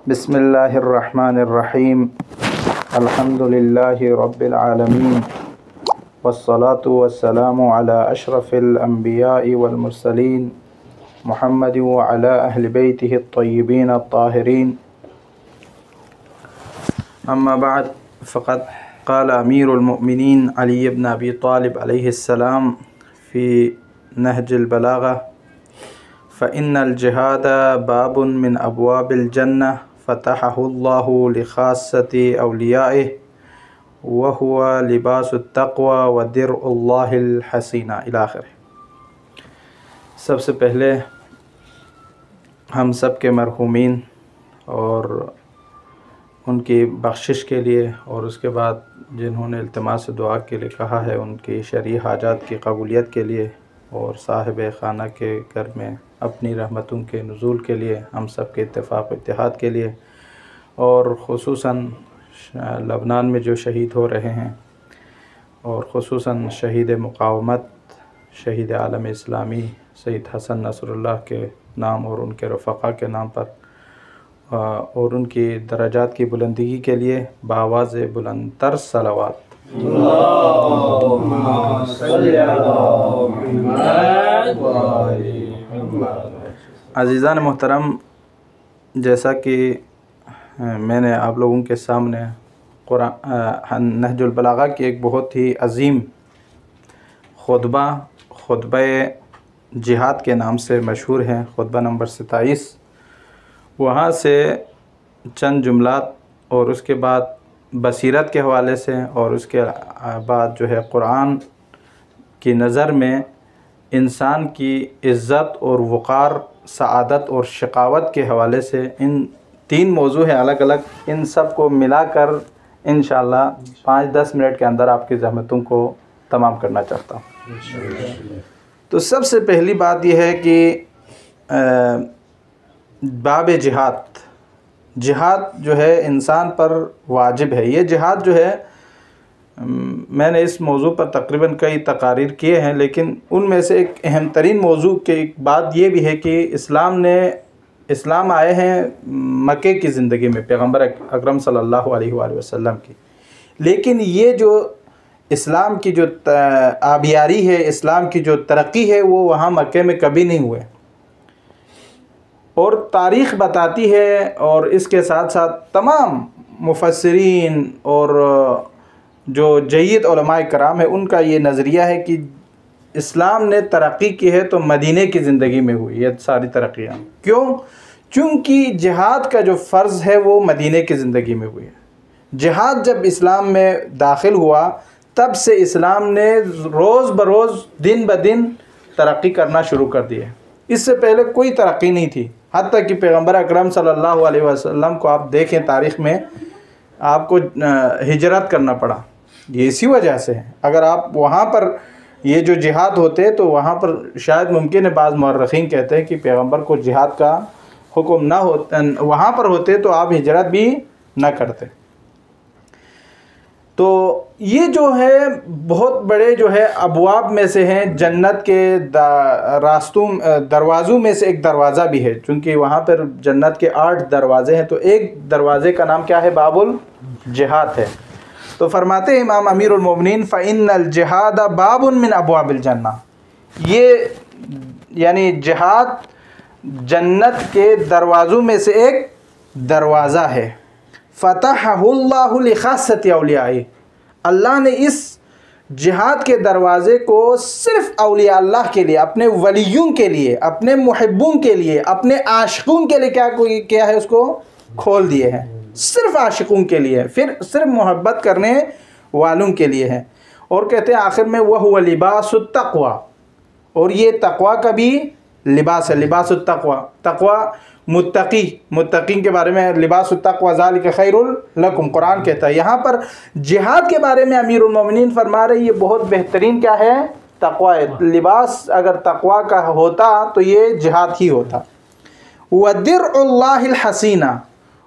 बिस्मिल्लाहिर्रहमानिर्रहीम। अल्हम्दुलिल्लाहि रब्बिल आलमीन वस्सलातु वस्सलामु अला अशरफिल अंबिया'i वल मुरसलीन मुहम्मदिन व अला अहलि बैतिहि अत्तय्यिबीन अत्ताहिरीन। अम्मा बाद फ़क़द क़ाल अमीरुल मुअमिनीन अली इब्न अबी तालिब अलैहिस्सलाम फ़ी नहजुल बलाग़ा फ़इन्नल जिहाद बाबुन मिन अबवाबिल जन्नह फ़तहहुल्लाहु लिख़ास्सति औलियाइहि व हुवा लिबासुत तक़वा व दिर्उल्लाहिल हसीना इला आख़िर। सबसे पहले हम सब के मरहूमीन और उनकी बख्शिश के लिए और उसके बाद जिन्होंने इल्तिमास दुआ के लिए कहा है उनकी शरई हाजात की कबूलियत के लिए और साहिब खाना के घर में अपनी रहमतों के नुज़ूल के लिए हम सब के इत्तेफ़ाक़ इत्तेहाद के लिए और ख़ुसूसन लबनान में जो शहीद हो रहे हैं और ख़ुसूसन शहीद मुक़ावमत शहीद आलम इस्लामी सैयद हसन नसरुल्लाह के नाम और उनके रफ़क़ा के नाम पर और उनकी दराजात की बुलंदी के लिए बावाज़ बुलंदतर सलावत। अज़ीज़ान मोहतरम, जैसा कि मैंने आप लोगों के सामने कुरान नहजुल बलाग़ा की एक बहुत ही अज़ीम खुतबा जिहाद के नाम से मशहूर है, खुतबा नंबर 27, वहाँ से चंद जुमलात और उसके बाद बसीरत के हवाले से और उसके बाद जो है कुरान की नज़र में इंसान की इज़्ज़त और वक़ार, सआदत और शक़ावत के हवाले से इन 3 मौजू हैं अलग अलग। इन सब को मिलाकर इंशाअल्लाह 5-10 मिनट के अंदर आपकी ज़हमतों को तमाम करना चाहता हूँ। तो सबसे पहली बात यह है कि बाब जिहाद जो है इंसान पर वाजिब है। ये जिहाद जो है मैंने इस मौजू पर तकरीबन कई तकारीर किए हैं, लेकिन उनमें से एक अहम तरीन मौजू की बात ये भी है कि इस्लाम आए हैं मक्के की ज़िंदगी में पैगम्बर अकरम सल्लल्लाहु अलैहि वसल्लम की, लेकिन ये जो इस्लाम की जो आबियारी है, इस्लाम की जो तरक्की है, वो वहाँ मक्के में कभी नहीं हुए और तारीख़ बताती है। और इसके साथ साथ तमाम मुफस्सिरीन और जो जय्यद उलमाए कराम है उनका ये नज़रिया है कि इस्लाम ने तरक्की की है तो मदीने की ज़िंदगी में हुई ये सारी तरक्कियाँ। क्यों? चूँकि जिहाद का जो फ़र्ज़ है वो मदीने की ज़िंदगी में हुई है। जिहाद जब इस्लाम में दाखिल हुआ तब से इस्लाम ने रोज़ बरोज़ दिन ब दिन तरक्की करना शुरू कर दिया। इससे पहले कोई तरक्की नहीं थी, हत्ता कि पैगम्बर अकरम सल्लल्लाहु अलैहि वसल्लम को आप देखें तारीख़ में आपको हिजरत करना पड़ा, ये इसी वजह से है। अगर आप वहाँ पर ये जो जिहाद होते तो वहाँ पर शायद मुमकिन है, बाज़ मुअर्रिख़ीन कहते हैं कि पैगम्बर को जिहाद का हुक्म ना हो, वहाँ पर होते तो आप हिजरत भी ना करते। तो ये जो है बहुत बड़े जो है अबवाब में से हैं, जन्नत के दरवाज़ों में से एक दरवाज़ा भी है। चूँकि वहाँ पर जन्नत के 8 दरवाज़े हैं तो एक दरवाज़े का नाम क्या है? बाबुल जिहाद है। तो फरमाते हैं इमाम अमीरुल मोमिनीन फ़इन्नल जिहाद बाबुन मिन अबवाबिल जन्नह, ये यानी जिहाद जन्नत के दरवाज़ों में से एक दरवाज़ा है। फ़तहहुल्लाहु लिख़ास्सति औलियाइहि, अल्लाह ने इस जिहाद के दरवाज़े को सिर्फ़ औलिया अल्लाह के लिए, अपने वलियों के लिए, अपने मुहिब्बों के लिए, अपने आशिक़ों के लिए क्या है उसको खोल दिए हैं। सिर्फ़ आशिक़ों के लिए, फिर सिर्फ मोहब्बत करने वालों के लिए है। और कहते हैं आखिर में वह हुवा लिबासुत तक़वा, और ये तक़वा का भी लिबास है। लिबासुत तक़वा, तक़वा मुत्तक़ीन के बारे में लिबासुत तक़वा ज़ालिका खैरुल लकुम कुरान कहता है। यहाँ पर जिहाद के बारे में अमीरुल मोमिनीन फरमा रहे ये बहुत बेहतरीन क्या है? तक़वा है। लिबास अगर तक़वा का होता तो ये जिहाद ही होता। व दिर्उल्लाहिल हसीना,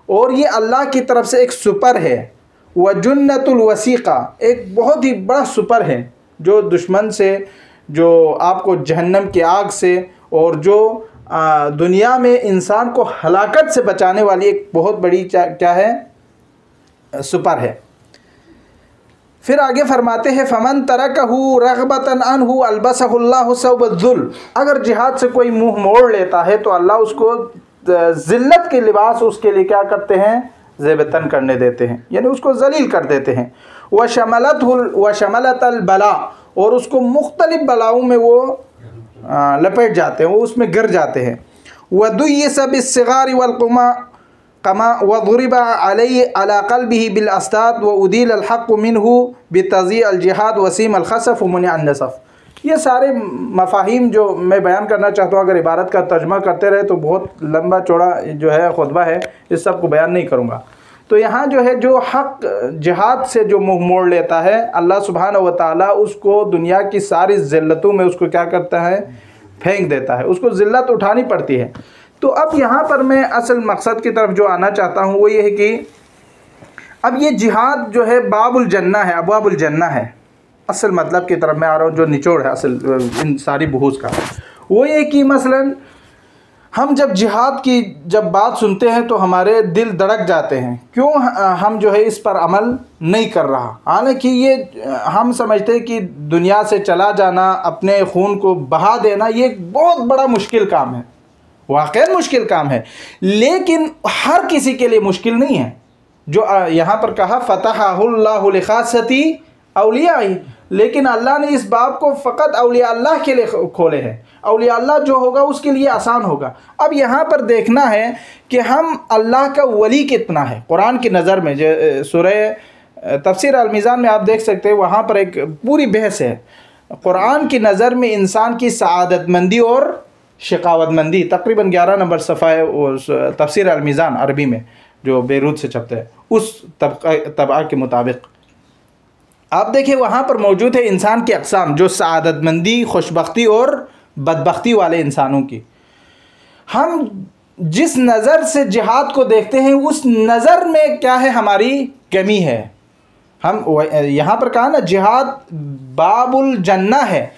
और ये अल्लाह की तरफ से एक सुपर है। व जुन्नतुल वसीक़ा, एक बहुत ही बड़ा सुपर है जो दुश्मन से, जो आपको जहन्नम की आग से और जो दुनिया में इंसान को हलाकत से बचाने वाली एक बहुत बड़ी क्या है, सुपर है। फिर आगे फरमाते हैं फमन तरकहु रग़बतन अन्हु अल्बसहुल्लाहु सौबद्दुल, अगर जिहाद से कोई मुंह मोड़ लेता है तो अल्लाह उसको ज़िल्लत के लिबास उसके लिए क्या करते हैं, ज़ेबतन करने देते हैं, यानी उसको जलील कर देते हैं। व शमलतल बला, और उसको मुख्तलिफ बलाओं में वो लपेट जाते हैं, वो उसमें गिर जाते हैं। वदुय्यिसा बिस्सिगारि वल कमा वज़ुरिबा अलैहि अला क़ल्बिही बिल अस्ताद व उदील अल हक़्क़ु मिन्हु बितज़ी अल जिहाद वसीम अल खसफ़ व मुनिअ अन नसफ़। ये सारे मफ़ाहीम जो मैं बयान करना चाहता हूँ, अगर इबारत का तर्जुमा करते रहे तो बहुत लंबा चौड़ा जो है खुतबा है, इस सब को बयान नहीं करूँगा। तो यहाँ जो है, जो हक़ जिहाद से जो मुँह मोड़ लेता है, अल्लाह सुब्हानहू व तआला उसको दुनिया की सारी ज़िल्लतों में उसको क्या करता है, फेंक देता है, उसको ज़िल्लत उठानी पड़ती है। तो अब यहाँ पर मैं असल मकसद की तरफ जो आना चाहता हूँ वो ये है कि अब ये जिहाद जो है बाबुल जन्ना है, अबवाबुल जन्ना है। असल मतलब की तरफ मैं आ रहा हूँ, जो निचोड़ है असल इन सारी बहूस का, वो ये कि मसलन हम जब जिहाद की जब बात सुनते हैं तो हमारे दिल धड़क जाते हैं, क्यों हम जो है इस पर अमल नहीं कर रहा। हालांकि ये हम समझते हैं कि दुनिया से चला जाना, अपने खून को बहा देना, ये एक बहुत बड़ा मुश्किल काम है, वाक़ई मुश्किल काम है, लेकिन हर किसी के लिए मुश्किल नहीं है। जो यहाँ पर कहा फ़तहहुल्लाहु लिखासती औलियाई, लेकिन अल्लाह ने इस बाब को फ़कत औलिया अल्लाह के लिए खोले हैं। औलिया अल्लाह जो होगा उसके लिए आसान होगा। अब यहाँ पर देखना है कि हम अल्लाह का वली कितना है कुरान की नज़र में। जो सूरह तफसीर अल मीज़ान में आप देख सकते हैं, वहाँ पर एक पूरी बहस है कुरान की नज़र में इंसान की सआदतमंदी और शिकावतमंदी। तकरीबन 11 नंबर सफ़ा है तफसीर अल मीज़ान अरबी में, जो बेरूत से छपता है, उस तबक़ा के मुताबिक आप देखिए वहाँ पर मौजूद है इंसान की अक़साम, जो सआदतमंदी, खुशबख्ती और बदबख्ती वाले इंसानों की। हम जिस नज़र से जिहाद को देखते हैं उस नज़र में क्या है, हमारी कमी है। हम यहाँ पर कहा ना जिहाद बाबुल जन्ना है,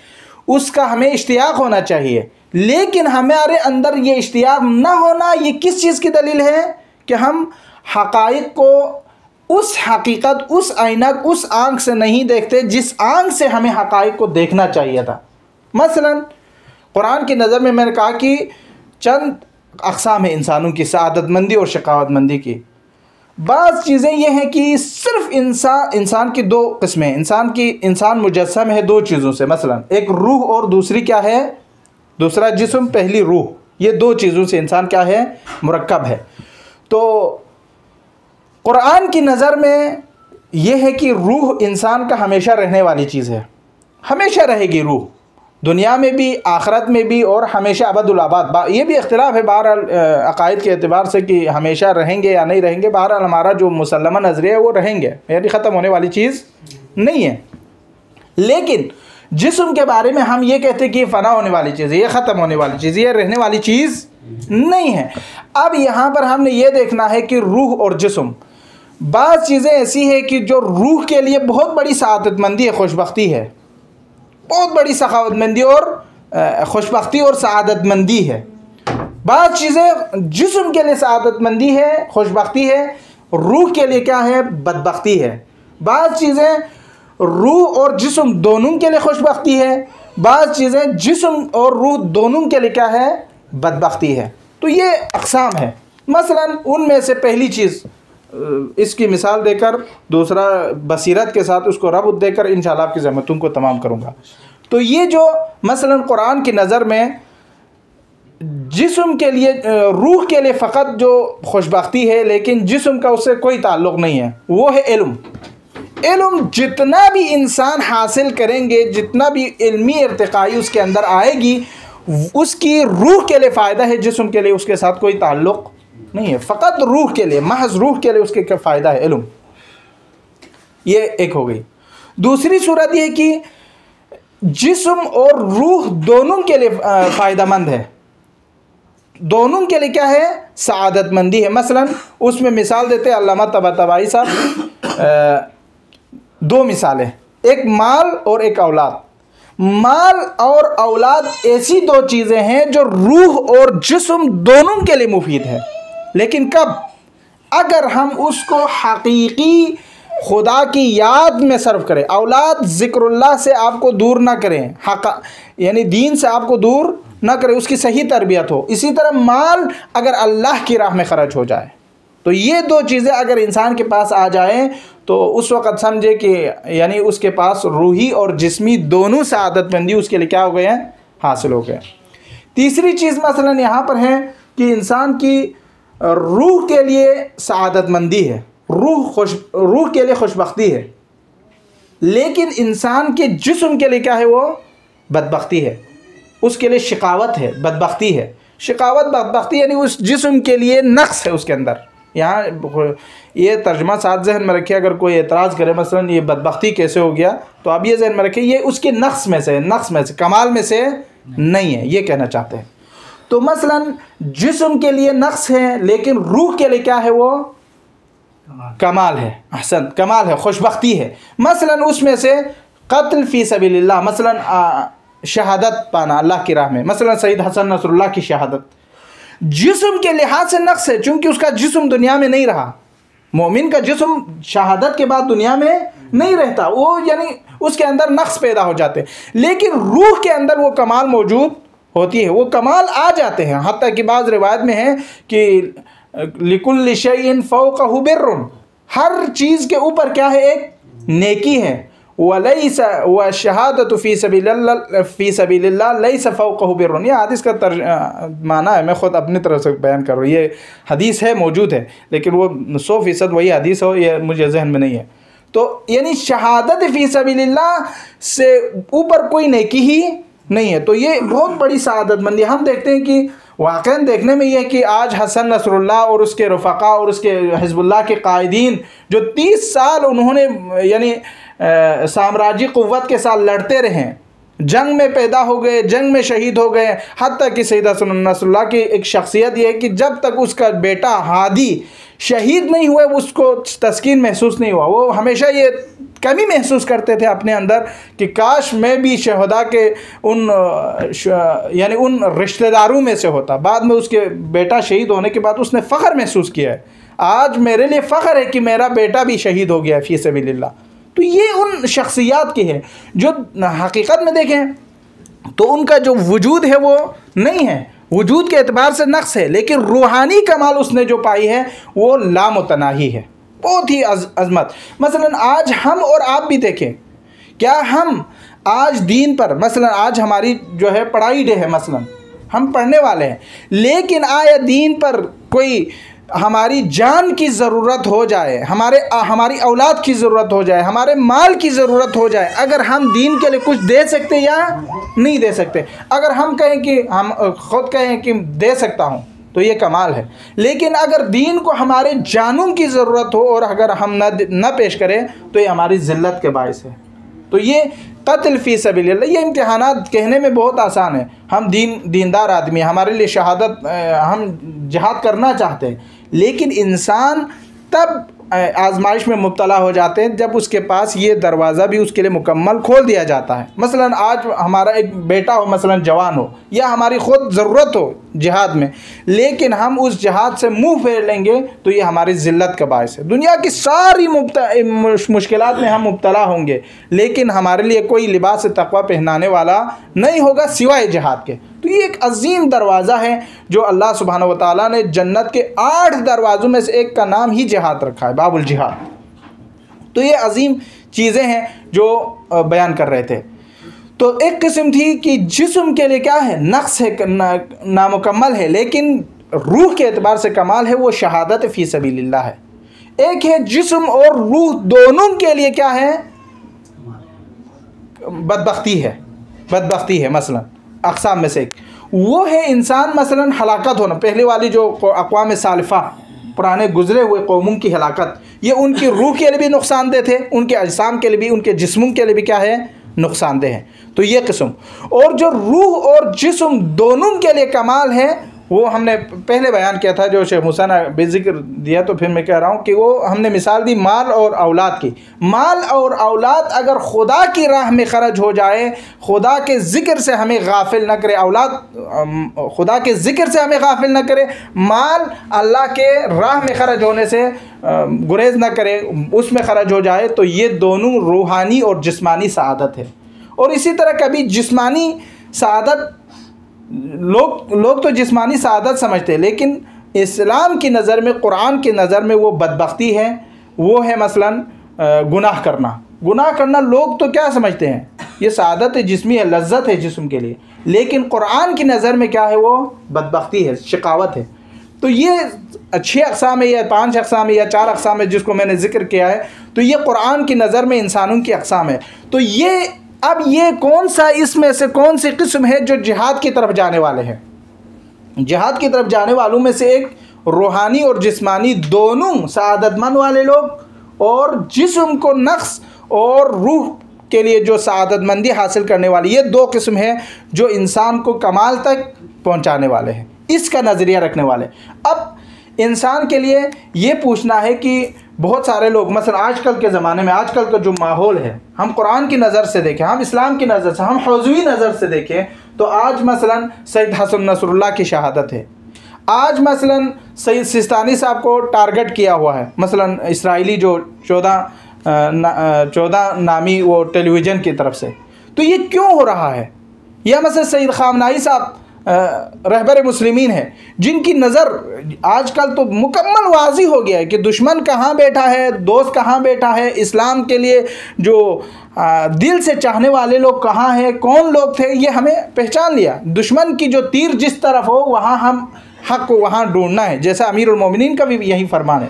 उसका हमें इश्तियाक होना चाहिए, लेकिन हमारे अंदर ये इश्तियाक ना होना, ये किस चीज़ की दलील है कि हम हक़ाइक़ को उस हकीकत, उस ऐनक, उस आँख से नहीं देखते जिस आँख से हमें हक़ाइक़ को देखना चाहिए था। मसलन कुरान की नज़र में मैंने कहा कि चंद अक़साम है इंसानों की, सआदतमंदी और शिकावतमंदी की। बाज़ चीज़ें ये हैं कि सिर्फ़ इंसान की दो किस्में, इंसान मुजस्सम है दो चीज़ों से, मसलन एक रूह और दूसरी क्या है, दूसरा जिस्म, पहली रूह। ये दो चीज़ों से इंसान क्या है, मुरक्कब है। तो कुरान की नज़र में यह है कि रूह इंसान का हमेशा रहने वाली चीज़ है, हमेशा रहेगी रूह, दुनिया में भी, आखिरत में भी, और हमेशा अबदुल आबाद। ये भी इख्तिलाफ है बहरहाल अकायद के एतबार से कि हमेशा रहेंगे या नहीं रहेंगे। बहरहाल हमारा जो मुसल्लमा नज़रिया है वो रहेंगे, यानी ख़त्म होने वाली चीज़ नहीं है। लेकिन जिस्म के बारे में हम ये कहते हैं कि ये फ़ना होने वाली चीज़ है, ये ख़त्म होने वाली चीज़, ये रहने वाली चीज़ नहीं है। अब यहाँ पर हमने ये देखना है कि रूह और जिस्म, बाज़ चीज़ें ऐसी है कि जो रूह के लिए बहुत बड़ी सआदतमंदी है, खुशबख्ती है, बहुत बड़ी सखावतमंदी और खुशबख्ती और सआदतमंदी है। बाज़ चीज़ें जिस्म के लिए सआदतमंदी है, खुशबख्ती है, रूह के लिए क्या है, बदबख्ती है। बाज़ चीज़ें रूह और जिस्म दोनों के लिए खुशबख्ती है, बाज़ चीज़ें जिस्म और रूह दोनों के लिए क्या है, बदबख्ती है। तो ये अक़साम है। मसलन उनमें से पहली चीज़, इसकी मिसाल देकर, दूसरा बसीरत के साथ उसको रब्त देकर इंशाअल्लाह आपकी ज़हमतों को तमाम करूँगा। तो ये जो मसलन कुरान की नज़र में जिस्म के लिए, रूह के लिए फ़कत जो खुशबख्ती है, लेकिन जिस्म का उससे कोई ताल्लुक़ नहीं है, वो है इल्म। इल्म जितना भी इंसान हासिल करेंगे, जितना भी इल्मी इर्तिक़ाई उसके अंदर आएगी, उसकी रूह के लिए फ़ायदा है, जिस्म के लिए उसके साथ कोई ताल्लुक़ नहीं है। फ़कत रूह के लिए, महज रूह के लिए उसके क्या फ़ायदा है, इल्म। ये एक हो गई। दूसरी सूरत ये है कि जिस्म और रूह दोनों के लिए फ़ायदेमंद है, दोनों के लिए क्या है, सआदतमंदी है। मसलन उसमें मिसाल देते हैं अल्लामा तबातबाई साहब, दो मिसालें, एक माल और एक औलाद। माल और औलाद ऐसी दो चीज़ें हैं जो रूह और जिस्म दोनों के लिए मुफीद है, लेकिन कब? अगर हम उसको हकीकी खुदा की याद में सर्व करें। औलाद ज़िक्रुल्लाह से आपको दूर ना करें, यानी दीन से आपको दूर ना करें, उसकी सही तरबियत हो। इसी तरह माल अगर अल्लाह की राह में ख़र्च हो जाए, तो ये दो चीज़ें अगर इंसान के पास आ जाएं तो उस वक़्त समझे कि यानी उसके पास रूही और जिस्मी दोनों सआदतमंदी उसके लिए क्या हो गए हैं, हासिल हो गए। तीसरी चीज़ मसलन यहाँ पर है कि इंसान की रूह के लिए सआदतमंदी है, रूह के लिए खुशबख्ती है, लेकिन इंसान के जिस्म के लिए क्या है, वो बदबख्ती है, उसके लिए शिकावत है, बदबख्ती है। शिकावत बदबख्ती यानी उस जिस्म के लिए नक्स है उसके अंदर। यहाँ ये तर्जमा साथ जहन में रखिए, अगर कोई एतराज़ करे मसलन ये बदबख्ती कैसे हो गया, तो आप ये जहन में रखिए ये उसके नक्स में से, कमाल में से नहीं है, ये कहना चाहते हैं। तो मसलन जिस्म के लिए नक्स है, लेकिन रूह के लिए क्या है, वो कमाल है, अहसन कमाल है, खुशबख्ती है। मसलन उसमें से क़त्ल फ़ी सबीलिल्लाह, मसलन शहादत पाना अल्लाह की राह में, मसलन सईद हसन नसरुल्लाह की शहादत जिस्म के लिहाज से नक्स है, चूँकि उसका जिस्म दुनिया में नहीं रहा। मोमिन का जिस्म शहादत के बाद दुनिया में नहीं रहता, वो यानी उसके अंदर नक्स पैदा हो जाते हैं, लेकिन रूह के अंदर वो कमाल मौजूद होती है, वो कमाल आ जाते हैं। हत्ता कि बाज़ रिवायत में है कि लिकुल्लि शैइन फ़ौक़हु बिर्रुन, हर चीज़ के ऊपर क्या है, एक नेकी है। वलैसा व शहादतु फ़ी सबीलिल्लाह लैसा फ़ौक़हु बिर्रुन, ये हदीस का माना है, मैं ख़ुद अपनी तरफ से बयान कर रहा हूँ। ये हदीस है, मौजूद है, लेकिन वो 100% वही हदीस हो, ये मुझे जहन में नहीं है। तो यानी शहादत फ़ी सबीलिल्लाह से ऊपर कोई नेकी ही नहीं है। तो ये बहुत बड़ी सआदतमंदी हम देखते हैं कि वाक़ईन देखने में ये है कि आज हसन नसरुल्लाह और उसके रफ़क़ा और उसके हिज़्बुल्लाह के कायदीन जो 30 साल उन्होंने यानी साम्राज्य क़ुव्वत के साथ लड़ते रहे, जंग में पैदा हो गए, जंग में शहीद हो गए। हत्ता कि सैयद हसन नसरुल्लाह की एक शख्सियत ये है कि जब तक उसका बेटा हादी शहीद नहीं हुए उसको तस्कीन महसूस नहीं हुआ। वो हमेशा ये कमी महसूस करते थे अपने अंदर कि काश मैं भी शहदा के यानी उन रिश्तेदारों में से होता। बाद में उसके बेटा शहीद होने के बाद उसने फ़ख्र महसूस किया है, आज मेरे लिए फ़ख्र है कि मेरा बेटा भी शहीद हो गया फ़ी सबीलिल्लाह। तो ये उन शख्सियात की है जो हकीकत में देखें तो उनका जो वजूद है वो नहीं है, वजूद के एतबार से नक्स है, लेकिन रूहानी कमाल उसने जो पाई है वो लामुतनाही है, बहुत ही अज़मत। मसलन आज हम और आप भी देखें, क्या हम आज दीन पर, मसलन आज हमारी जो है पढ़ाई डे है, मसलन हम पढ़ने वाले हैं, लेकिन आया दीन पर कोई हमारी जान की ज़रूरत हो जाए, हमारी औलाद की ज़रूरत हो जाए, हमारे माल की ज़रूरत हो जाए, अगर हम दीन के लिए कुछ दे सकते या नहीं दे सकते? अगर हम कहें कि हम ख़ुद कहें कि दे सकता हूँ तो ये कमाल है, लेकिन अगर दीन को हमारे जानों की ज़रूरत हो और अगर हम न पेश करें तो ये हमारी ज़िल्लत के बायस है। तो ये क़त्ल फ़ी सबीलिल्लाह, ये इम्तिहानात कहने में बहुत आसान है, हम दीनदार आदमी, हमारे लिए शहादत, हम जिहाद करना चाहते हैं, लेकिन इंसान तब आजमाइश में मुब्तला हो जाते हैं जब उसके पास ये दरवाज़ा भी उसके लिए मुकम्मल खोल दिया जाता है। मसलन आज हमारा एक बेटा हो, मसलन जवान हो, या हमारी ख़ुद ज़रूरत हो जिहाद में, लेकिन हम उस जिहाद से मुँह फेर लेंगे तो ये हमारी ज़िल्लत का बायस है। दुनिया की सारी मुश्किलात में हम मुब्तला होंगे, लेकिन हमारे लिए कोई लिबास तक़वा पहनाने वाला नहीं होगा सिवाय जिहाद के। तो ये एक अजीम दरवाज़ा है जो अल्लाह सुब्हानहू व तआला ने जन्नत के 8 दरवाज़ों में से एक का नाम ही जिहाद रखा है, बाबुल जिहाद। तो ये अजीम चीज़ें हैं जो बयान कर रहे थे। तो एक किस्म थी कि जिस्म के लिए क्या है, नक्स है, नामुकम्मल है, लेकिन रूह के एतबार से कमाल है, वो शहादत फ़ी सबीलिल्लाह है। एक है जिस्म और रूह दोनों के लिए क्या है, बदबख्ती है। मसलन अक़साम में से एक वो है इंसान मसलन हलाकत होना, पहले वाली जो अक़वाम सालिफ़ा पुराने गुज़रे हुए कौमों की हलाकत, ये उनकी रूह के लिए भी नुकसानदेह थे, उनके अजसाम के लिए भी, उनके जिस्मों के लिए भी क्या है, नुकसानदेह है। तो ये किस्म, और जो रूह और जिस्म दोनों के लिए कमाल है वो हमने पहले बयान किया था, जो शेख मूसा ने बेजिक्र दिया, तो फिर मैं कह रहा हूँ कि वो हमने मिसाल दी माल और औलाद की। माल और औलाद अगर खुदा की राह में खर्च हो जाए, खुदा के ज़िक्र से हमें गाफिल न करे, औलाद खुदा के ज़िक्र से हमें गाफिल न करे, माल अल्लाह के राह में खर्च होने से गुरेज न करे, उसमें खर्च हो जाए, तो ये दोनों रूहानी और जिस्मानी सआदत है। और इसी तरह कभी जिस्मानी सआदत, लोग तो जिस्मानी सआदत समझते हैं, लेकिन इस्लाम की नज़र में, कुरान की नज़र में वो बदबख्ती है, वो है मसलन गुनाह करना। गुनाह करना लोग तो क्या समझते हैं, ये सआदत जिस्मी है, लज्जत है जिस्म के लिए, लेकिन कुरान की नज़र में क्या है, वो बदबख्ती है, शिकावत है। तो ये 6 अक़साम है या 5 अक़साम है या 4 अक़साम है जिसको मैंने ज़िक्र किया है, तो ये कुरान की नज़र में इंसानों की अक़साम है। तो ये अब ये कौन सा, इसमें से कौन सी किस्म है जो जिहाद की तरफ जाने वाले हैं? जिहाद की तरफ जाने वालों में से एक रूहानी और जिस्मानी दोनों सआदतमंद वाले लोग, और जिस्म को नक्स और रूह के लिए जो सआदतमंदी हासिल करने वाली, ये 2 किस्म है जो इंसान को कमाल तक पहुंचाने वाले हैं, इसका नज़रिया रखने वाले। अब इंसान के लिए ये पूछना है कि बहुत सारे लोग मसलन आजकल के ज़माने में, आजकल का जो माहौल है, हम कुरान की नज़र से देखें, हम इस्लाम की नज़र से, हम हौज़वी नज़र से देखें, तो आज मसलन सैयद हसन नसरुल्लाह की शहादत है। आज मसलन सैयद सिस्तानी साहब को टारगेट किया हुआ है, मसलन इसराइली जो 14 नामी वो टेलीविज़न की तरफ से। तो ये क्यों हो रहा है? या मसलन सैयद ख़ामनाई साहब रहबर मुस्लिमीन है, जिनकी नज़र आजकल तो मुकम्मल वाज़ी हो गया है कि दुश्मन कहाँ बैठा है, दोस्त कहाँ बैठा है, इस्लाम के लिए जो दिल से चाहने वाले लोग कहाँ हैं, कौन लोग थे, ये हमें पहचान लिया। दुश्मन की जो तीर जिस तरफ हो, वहाँ हम हक़ को वहाँ ढूंढना है। जैसा अमीरुल मोमिनीन का भी यही फरमान है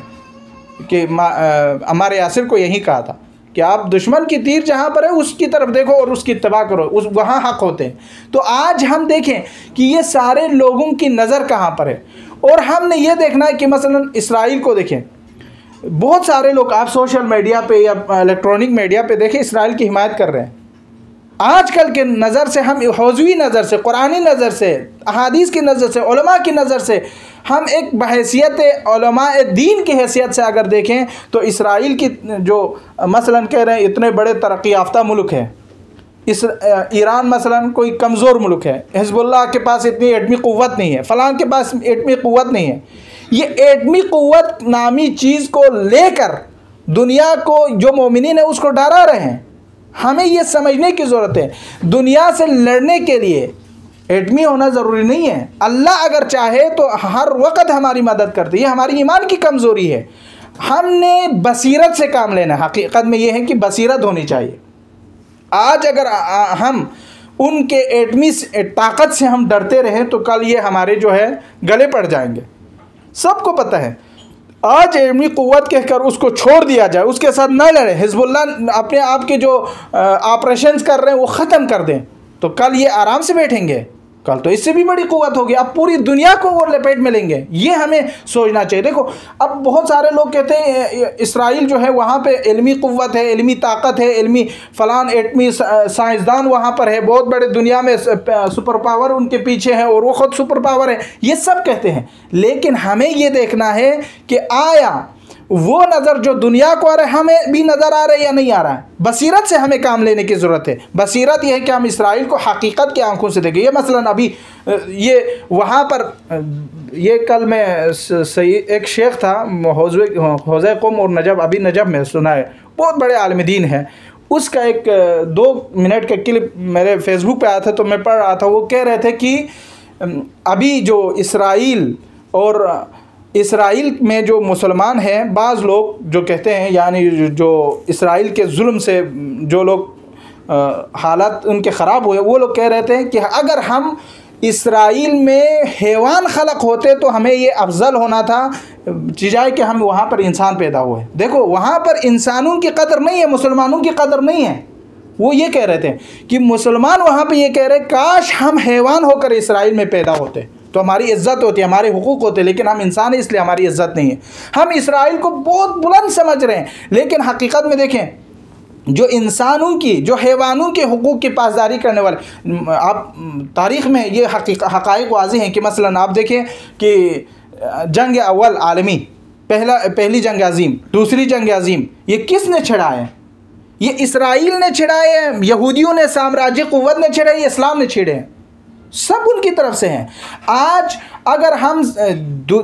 कि अम्मार यासिर को यही कहा था कि आप दुश्मन की तीर जहाँ पर है उसकी तरफ देखो और उसकी इत्तबा करो, उस वहाँ हक़ होते हैं। तो आज हम देखें कि ये सारे लोगों की नज़र कहाँ पर है, और हमने ये देखना है कि मसलन इसराइल को देखें। बहुत सारे लोग आप सोशल मीडिया पे या इलेक्ट्रॉनिक मीडिया पे देखें, इसराइल की हिमायत कर रहे हैं। आजकल के नज़र से, हम हौज़वी नज़र से, कुरानी नज़र से, अहादीस की नज़र से, उलमा की नज़र से, हम एक बहैसियत उलमा दीन की हैसियत से अगर देखें, तो इसराइल की जो मसलन कह रहे हैं इतने बड़े तरक्की याफ्ता मुल्क है, ईरान मसलन कोई कमज़ोर मुल्क है, हिज़्बुल्लाह के पास इतनी एटमी क़ुव्वत नहीं है, फ़लाँ के पास एटमी क़ुव्वत नहीं है। ये एटमी क़ुव्वत नामी चीज़ को लेकर दुनिया को जो मोमिनीन है उसको डरा रहे हैं। हमें ये समझने की ज़रूरत है, दुनिया से लड़ने के लिए एटमी होना ज़रूरी नहीं है। अल्लाह अगर चाहे तो हर वक्त हमारी मदद करती है, हमारी ईमान की कमज़ोरी है। हमने बसीरत से काम लेना है। हकीकत में ये है कि बसीरत होनी चाहिए। आज अगर हम उनके एटमी ताकत से हम डरते रहें तो कल ये हमारे जो है गले पड़ जाएंगे। सबको पता है, आज एटमी क़ुव्वत कहकर उसको छोड़ दिया जाए, उसके साथ न लड़े, हिज़्बुल्लाह अपने आप के जो ऑपरेशंस कर रहे हैं वो ख़त्म कर दें, तो कल ये आराम से बैठेंगे। कल तो इससे भी बड़ी क़ुव्वत होगी, अब पूरी दुनिया को वो लपेट में लेंगे। ये हमें सोचना चाहिए। देखो, अब बहुत सारे लोग कहते हैं इसराइल जो है वहाँ पे इल्मी क़ुव्वत है, इल्मी ताकत है, इल्मी फ़लान एटमी साइंसदान वहाँ पर है, बहुत बड़े दुनिया में सुपर पावर उनके पीछे है और वो ख़ुद सुपर पावर है, ये सब कहते हैं। लेकिन हमें ये देखना है कि आया वो नज़र जो दुनिया को आ रहा है हमें भी नज़र आ रहा है या नहीं आ रहा है। बसीरत से हमें काम लेने की ज़रूरत है। बसीरत यह है कि हम इसराइल को हकीकत की आंखों से देखें। ये मसलन अभी ये वहाँ पर ये कल मैं सही एक शेख था हौज़े क़ौम और नजब, अभी नजब में सुना है, बहुत बड़े आलिम दीन है, उसका एक 2 मिनट का क्लिप मेरे फेसबुक पे आया था, तो मैं पढ़ रहा था। वो कह रहे थे कि अभी जो इसराइल और इसराइल में जो मुसलमान हैं, बाज़ लोग जो कहते हैं, यानी जो इसराइल के जुल्म से जो लोग हालात उनके ख़राब हुए, वो लोग कह रहे थे कि अगर हम इसराइल में हैवान खलक होते तो हमें ये अफजल होना था चिजाए कि हम वहाँ पर इंसान पैदा हुए। देखो, वहाँ पर इंसानों की कदर नहीं है, मुसलमानों की कदर नहीं है। वो ये कह रहे थे कि मुसलमान वहाँ पे ये कह रहे, काश हम हैवान होकर इसराइल में पैदा होते तो हमारी इज़्ज़त होती, हमारे हुकूक होते, लेकिन हम इंसान हैं इसलिए हमारी इज़्ज़त नहीं है। हम इसराइल को बहुत बुलंद समझ रहे हैं, लेकिन हकीकत में देखें जो इंसानों की, जो हैवानों के हुकूक की पासदारी करने वाले, आप तारीख़ में ये हक़ाइक़ वाज़ेह हैं कि मसलन आप देखें कि जंग अव्वल आलमी, पहली जंग अज़ीम, दूसरी जंग अज़ीम, ये किसने छिड़ा है? ये इसराइल ने छिड़ाए हैं, यहूदियों ने, साम्राज्य क़ुव्वत ने छिड़ाए, इस्लाम ने छिड़े हैं, सब उनकी तरफ से हैं। आज अगर हम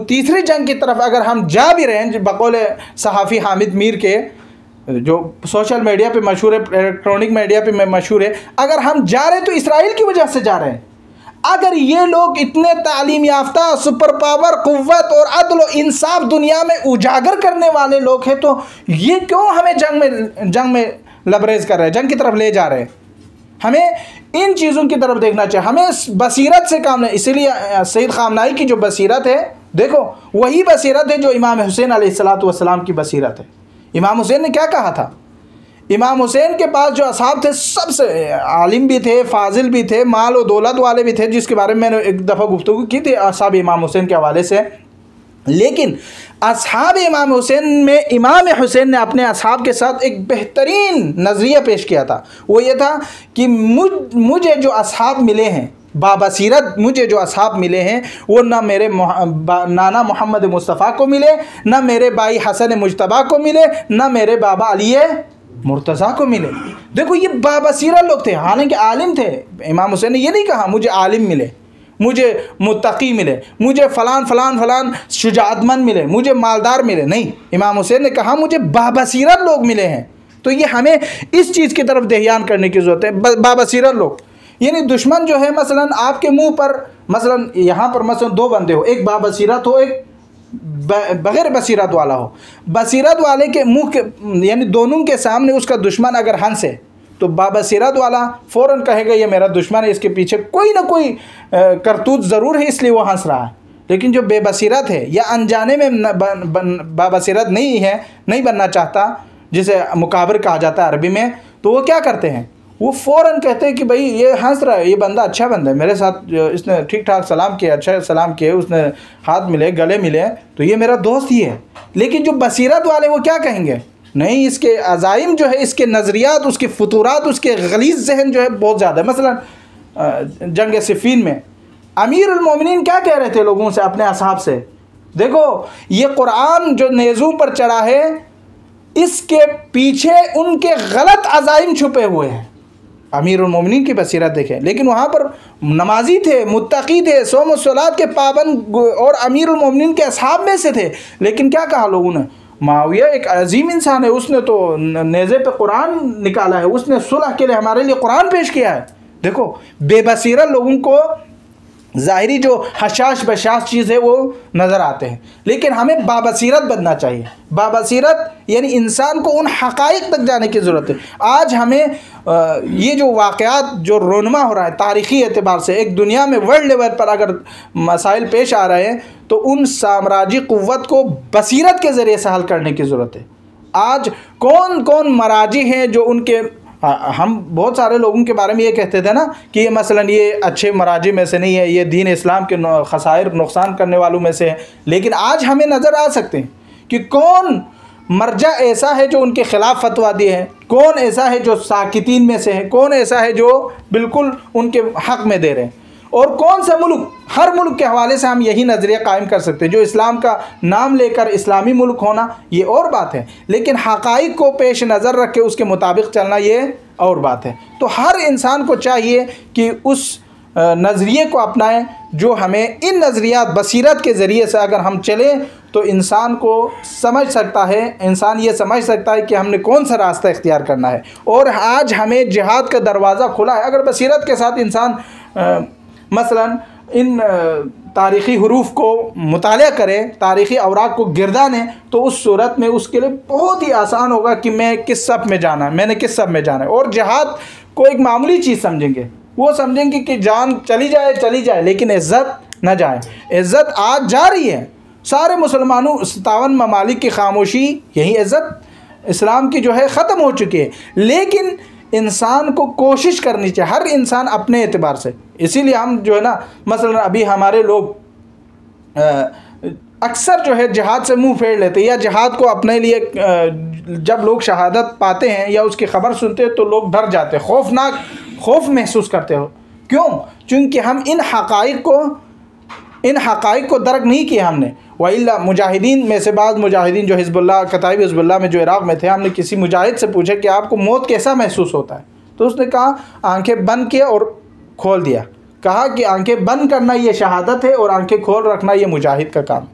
तीसरी जंग की तरफ अगर हम जा भी रहे हैं, बकौल सहाफ़ी हामिद मीर के, जो सोशल मीडिया पे मशहूर है, इलेक्ट्रॉनिक मीडिया पे मशहूर है, अगर हम जा रहे हैं तो इसराइल की वजह से जा रहे हैं। अगर ये लोग इतने तालीम याफ्ता, सुपर पावर, क़ुव्वत और अदल व इंसाफ दुनिया में उजागर करने वाले लोग हैं, तो ये क्यों हमें जंग में लबरेज कर रहे हैं, जंग की तरफ ले जा रहे हैं? हमें इन चीज़ों की तरफ देखना चाहिए, हमें बसीरत से काम नहीं। इसीलिए सैयद ख़ामनाई की जो बसीरत है, देखो वही बसीरत है जो इमाम हुसैन अलैहिस्सलातु वस्सलाम की बसीरत है। इमाम हुसैन ने क्या कहा था? इमाम हुसैन के पास जो असहाब थे, सबसे आलिम भी थे, फाजिल भी थे, माल और दौलत वाले भी थे, जिसके बारे में मैंने एक दफ़ा गुफ्तगू की थी असहाब इमाम हुसैन के हवाले से। लेकिन असहाब इमाम हुसैन में इमाम हुसैन ने अपने असहाब के साथ एक बेहतरीन नज़रिया पेश किया था। वो ये था कि मुझे जो असहाब मिले हैं बाबसीरत, मुझे जो असहाब मिले हैं, वो ना मेरे नाना मोहम्मद मुस्तफ़ा को मिले, ना मेरे भाई हसन मुजतबा को मिले, ना मेरे बाबा अली मुर्तज़ा को मिले। देखो ये बाबसीरत लोग थे, हालांकि आलिम थे। इमाम हुसैन ने ये नहीं कहा मुझे आलिम मिले, मुझे मुत्तकी मिले, मुझे फ़लान फ़लान फ़लान शुजाअतमंद मिले, मुझे मालदार मिले, नहीं। इमाम हुसैन ने कहा मुझे बाबसीरत लोग मिले हैं। तो ये हमें इस चीज़ की तरफ ध्यान करने की ज़रूरत है। बाबसीरत लोग यानी दुश्मन जो है, मसलन आपके मुंह पर, मसलन यहाँ पर मसलन दो बंदे हो, एक बाबसीरत हो, एक बग़ैर बसीरत वाला हो। बसीरत वाले के मुंह के यानी दोनों के सामने उसका दुश्मन अगर हंसे, तो बाबसीरत वाला फ़ौरन कहेगा ये मेरा दुश्मन है, इसके पीछे कोई ना कोई करतूत ज़रूर है, इसलिए वो हंस रहा है। लेकिन जो बेबसीरत है या अनजाने में बाबसीरत नहीं है, नहीं बनना चाहता, जिसे मुकाबिर कहा जाता है अरबी में, तो वो क्या करते हैं? वो फ़ौरन कहते हैं कि भाई ये हंस रहा है, ये बंदा अच्छा बंदा है, मेरे साथ इसने ठीक ठाक सलाम किया, अच्छा सलाम किए, उसने हाथ मिले, गले मिले, तो ये मेरा दोस्त ही है। लेकिन जो बसीरत वाले वो क्या कहेंगे? नहीं, इसके अज़ाइम जो है, इसके नज़रियात, उसके फतूरात, उसके गलीज़ जहन जो है बहुत ज़्यादा है। मसलन जंग सिफ़ीन में अमीरुल मोमिनीन क्या कह रहे थे लोगों से, अपने असहाब से? देखो ये कुरान जो नेज़ों पर चढ़ा है, इसके पीछे उनके गलत अज़ाइम छुपे हुए हैं। अमीरुल मोमिनीन की बसीरत देखें। लेकिन वहाँ पर नमाजी थे, मुत्तकी थे, सौम व सलात के पाबंद और अमीरुल मोमिनीन के असहाब में से थे। लेकिन क्या कहा लोगों ने? मुआविया एक अजीम इंसान है, उसने तो नेज़े पे कुरान निकाला है, उसने सुलह के लिए हमारे लिए कुरान पेश किया है। देखो बेबसीरत लोगों को ज़ाहिरी जो हशाश बशाश चीज़ है वो नज़र आते हैं, लेकिन हमें बाबसीरत बनना चाहिए। बाबसीरत यानी इंसान को उन हक़ाइक़ तक जाने की ज़रूरत है। आज हमें ये जो वाक़यात जो रोनमा हो रहा है तारीख़ी एतबार से, एक दुनिया में वर्ल्ड लेवल पर अगर मसाइल पेश आ रहे हैं, तो उन साम्राज्य क़ुव्वत को बसीरत के ज़रिए से हल करने की ज़रूरत है। आज कौन कौन मराजी हैं जो उनके, हम बहुत सारे लोगों के बारे में ये कहते थे ना कि ये मसलन ये अच्छे मराजी में से नहीं है, ये दीन इस्लाम के खसाइर नुकसान करने वालों में से है। लेकिन आज हमें नज़र आ सकते हैं कि कौन मर्जा ऐसा है जो उनके ख़िलाफ़ फतवा दिए हैं, कौन ऐसा है जो साकितीन में से है, कौन ऐसा है जो बिल्कुल उनके हक़ में दे रहे हैं, और कौन सा मुल्क, हर मुल्क के हवाले से हम यही नज़रिया कायम कर सकते हैं। जो इस्लाम का नाम लेकर इस्लामी मुल्क होना ये और बात है, लेकिन हक़ाइक़ को पेश नज़र रख के उसके मुताबिक चलना ये और बात है। तो हर इंसान को चाहिए कि उस नज़रिए को अपनाएं जो हमें इन नज़रियात बसीरत के ज़रिए से अगर हम चलें तो इंसान को समझ सकता है, इंसान ये समझ सकता है कि हमने कौन सा रास्ता इख्तियार करना है। और आज हमें जिहाद का दरवाज़ा खुला है। अगर बसीरत के साथ इंसान मसलन इन तारीख़ी हुरूफ को मुताला करें, तारीख़ी औराक को गिरदाने, तो उस सूरत में उसके लिए बहुत ही आसान होगा कि मैं किस सब में जाना है, मैंने किस सब में जाना है। और जिहाद को एक मामूली चीज़ समझेंगे, वो समझेंगे कि जान चली जाए लेकिन इज़्ज़त न जाए। इज़्ज़त आज जा रही है, सारे मुसलमानों 57 ममालिक की खामोशी, यही इज़्ज़त इस्लाम की जो है ख़त्म हो चुकी है। लेकिन इंसान को कोशिश करनी चाहिए, हर इंसान अपने एतबार से। इसीलिए हम जो है ना, मसलन अभी हमारे लोग अक्सर जो है जिहाद से मुंह फेर लेते हैं या जिहाद को अपने लिए जब लोग शहादत पाते हैं या उसकी ख़बर सुनते हैं तो लोग डर जाते हैं, खौफ महसूस करते हो। क्यों? चूँकि हम इन हक़ाइक़ को दरक नहीं किया हमने। वइल्ला मुजाहिदीन में से बाद मुजाहिदीन जो हिज़्बुल्लाह कताइब हिज़्बुल्लाह में जो इराक़ में थे, हमने किसी मुजाहिद से पूछा कि आपको मौत कैसा महसूस होता है, तो उसने कहा आंखें बंद किया और खोल दिया। कहा कि आंखें बंद करना ये शहादत है और आंखें खोल रखना ये मुजाहिद का काम।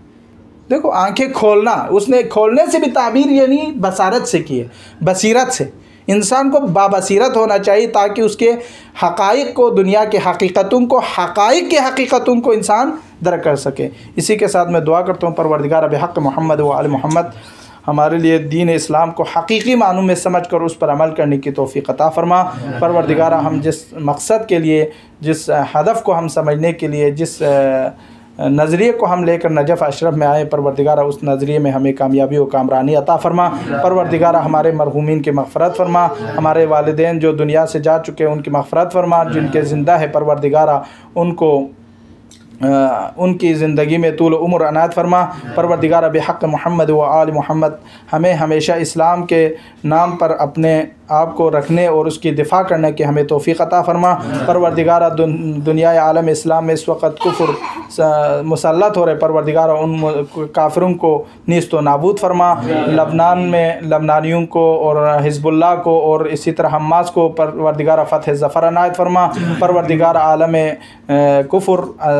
देखो, आंखें खोलना, उसने खोलने से भी ताबीर यानी बसारत से की है, बसीरत से। इंसान को बाबसीरत होना चाहिए ताकि उसके हक़ाइक़ को, दुनिया के हकीकतों को, हक़ाइक़ के हकीकतों को इंसान दरक कर सके। इसी के साथ मैं दुआ करता हूँ परवरदिगार बिहक़ मोहम्मद व आल मोहम्मद हमारे लिए दीन इस्लाम को हकीकी मानों में समझ कर उस पर अमल करने की तौफ़ीक़ अता फ़रमा। परवरदिगारा हम जिस मकसद के लिए, जिस हदफ़ को हम समझने के लिए, जिस नज़रिए को हम लेकर नजफ़ अशरफ में आए, परवरदिगारा उस नज़रिए में हमें कामयाबी और कामरानी अता फ़रमा। परवरदिगारा हमारे मरहूमीन की मग़फ़रत फ़रमा, हमारे वालिदैन जो दुनिया से जा चुके हैं उनकी मग़फ़रत फ़रमा, जिनके ज़िंदा है परवरदिगारा उनको उनकी ज़िंदगी में तूल उम्र अनायत फ़रमा। परवरदिगार बिहक़ मोहम्मद व आल मोहम्मद हमें हमेशा इस्लाम के नाम पर अपने आप को रखने और उसकी दिफ़ा करने की हमें तौफ़ीक़ अता फ़रमा। परवरदिगार दुनिया आलम इस्लाम में इस वक्त कुफ़्र मुसल्लत हो रहे, परवरदिगार उन काफिरों को नीस्त व नाबूद फ़रमा। लबनान में लबनानियों को और हिज़्बुल्लाह को और इसी तरह हमास को परवरदिगार फ़तह ज़फ़र अनायत फ़रमा। परवरदिगार आलम कुफ़्र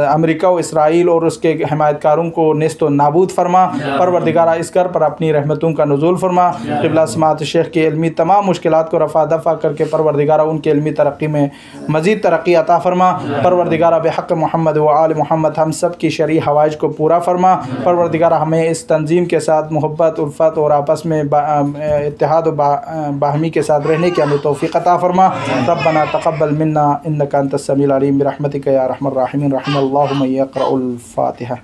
अमेरिका व इसराइल और उसके हिमायतकारों को नीस्त व नाबूद फ़रमा। परवरदिगार इस घर पर अपनी रहमतों का नुज़ूल फ़रमा। क़िबला समाअत शेख की इल्मी तमाम मुश्किलात को रफ़ा दफ़ा करके परवरदिगार उनके इल्मी तरक्की में मज़ीद तरक्की अता फ़रमा। परवरदिगार बिहक़ मोहम्मद व आल मोहम्मद हम सब की शरई हवाइज को पूरा फ़रमा। परवरदिगार हमें इस तंज़ीम के साथ मोहब्बत, उल्फ़त और आपस में इत्तेहाद व बाहमी के साथ रहने की हमें तौफ़ीक़ अता फ़रमा। रब्बना तक़ब्बल मिन्ना इन्नका अंतस समीउल अलीम बिरहमतिका या अरहमर राहिमीन। रहमल्लाहु मन यक़रउल फ़ातिहा।